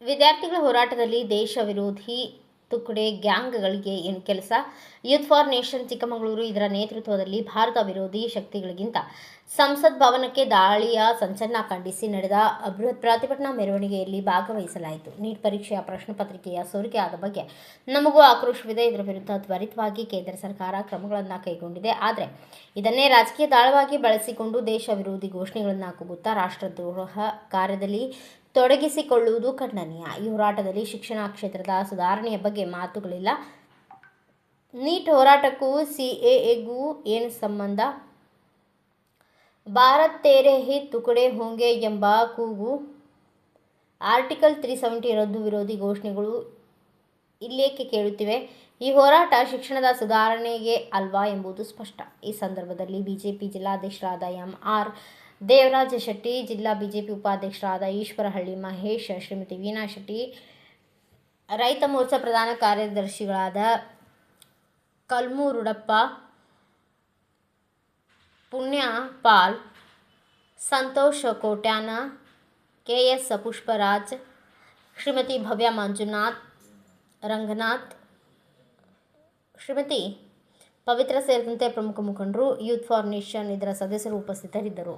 ವಿದ್ಯಾರ್ಥಿಗಳ ಹೋರಾಟದಲ್ಲಿ ದೇಶ ವಿರೋಧಿ ತುಕಡೆ ಗ್ಯಾಂಗ್ಗಳಿಗೆ ಏನು ಕೆಲಸ? ಯೂತ್ ಫಾರ್ ನೇಷನ್ ಚಿಕ್ಕಮಗಳೂರು ಇದರ ನೇತೃತ್ವದಲ್ಲಿ ಭಾರತ ವಿರೋಧಿ ಶಕ್ತಿಗಳಿಗಿಂತ ಸಂಸತ್ ಭವನಕ್ಕೆ ದಾಳಿಯ ಸಂಚಲನ ಖಂಡಿಸಿ ನಡೆದ ಬೃಹತ್ ಪ್ರತಿಭಟನಾ ಮೆರವಣಿಗೆಯಲ್ಲಿ ಭಾಗವಹಿಸಲಾಯಿತು. ನೀಟ್ ಪರೀಕ್ಷೆಯ ಪ್ರಶ್ನೆ ಪತ್ರಿಕೆಯ ಸೋರಿಕೆ ಆದ ಬಗ್ಗೆ ನಮಗೂ ಆಕ್ರೋಶವಿದೆ. ಇದರ ವಿರುದ್ಧ ತ್ವರಿತವಾಗಿ ಕೇಂದ್ರ ಸರ್ಕಾರ ಕ್ರಮಗಳನ್ನು ಕೈಗೊಂಡಿದೆ. ಆದರೆ ಇದನ್ನೇ ರಾಜಕೀಯ ದಾಳವಾಗಿ ಬಳಸಿಕೊಂಡು ದೇಶ ವಿರೋಧಿ ಘೋಷಣೆಗಳನ್ನು ಕೂಗುತ್ತಾ ರಾಷ್ಟ್ರದ್ರೋಹ ಕಾರ್ಯದಲ್ಲಿ ತೊಡಗಿಸಿಕೊಳ್ಳುವುದು ಖಂಡನೀಯ. ಈ ಹೋರಾಟದಲ್ಲಿ ಶಿಕ್ಷಣ ಕ್ಷೇತ್ರದ ಸುಧಾರಣೆಯ ಬಗ್ಗೆ ಮಾತುಗಳಿಲ್ಲ. ನೀಟ್ ಹೋರಾಟಕ್ಕೂ ಸಿಎಎಗೂ ಏನು ಸಂಬಂಧ? ಭಾರತ್ ತೇರೆ ಹಿತ್ ತುಕಡೆ ಹೋಂಗೆ ಎಂಬ ಕೂಗು, ಆರ್ಟಿಕಲ್ 370 ರದ್ದು ವಿರೋಧಿ ಘೋಷಣೆಗಳು ಇಲ್ಲೇಕೆ ಕೇಳುತ್ತಿವೆ? ಈ ಹೋರಾಟ ಶಿಕ್ಷಣದ ಸುಧಾರಣೆಗೆ ಅಲ್ವಾ ಎಂಬುದು ಸ್ಪಷ್ಟ. ಈ ಸಂದರ್ಭದಲ್ಲಿ ಬಿಜೆಪಿ ಜಿಲ್ಲಾಧ್ಯಕ್ಷರಾದ ಎಂ.ಆರ್. ದೇವರಾಜ ಶೆಟ್ಟಿ, ಜಿಲ್ಲಾ ಬಿಜೆಪಿ ಉಪಾಧ್ಯಕ್ಷರಾದ ಈಶ್ವರಹಳ್ಳಿ ಮಹೇಶ್, ಶ್ರೀಮತಿ ವೀಣಾ ಶೆಟ್ಟಿ, ರೈತ ಮೋರ್ಚಾ ಪ್ರಧಾನ ಕಾರ್ಯದರ್ಶಿಗಳಾದ ಕಲ್ಮೂರುಡಪ್ಪ, ಪುಣ್ಯಪಾಲ್, ಸಂತೋಷ್ ಕೋಟ್ಯಾನ, ಕೆ.ಎಸ್. ಪುಷ್ಪರಾಜ್, ಶ್ರೀಮತಿ ಭವ್ಯ ಮಂಜುನಾಥ್, ರಂಗನಾಥ್, ಶ್ರೀಮತಿ ಪವಿತ್ರ ಸೇರಿದಂತೆ ಪ್ರಮುಖ ಮುಖಂಡರು, ಯೂತ್ ಫಾರ್ ನೇಷನ್ ಇದರ ಸದಸ್ಯರು ಉಪಸ್ಥಿತರಿದ್ದರು.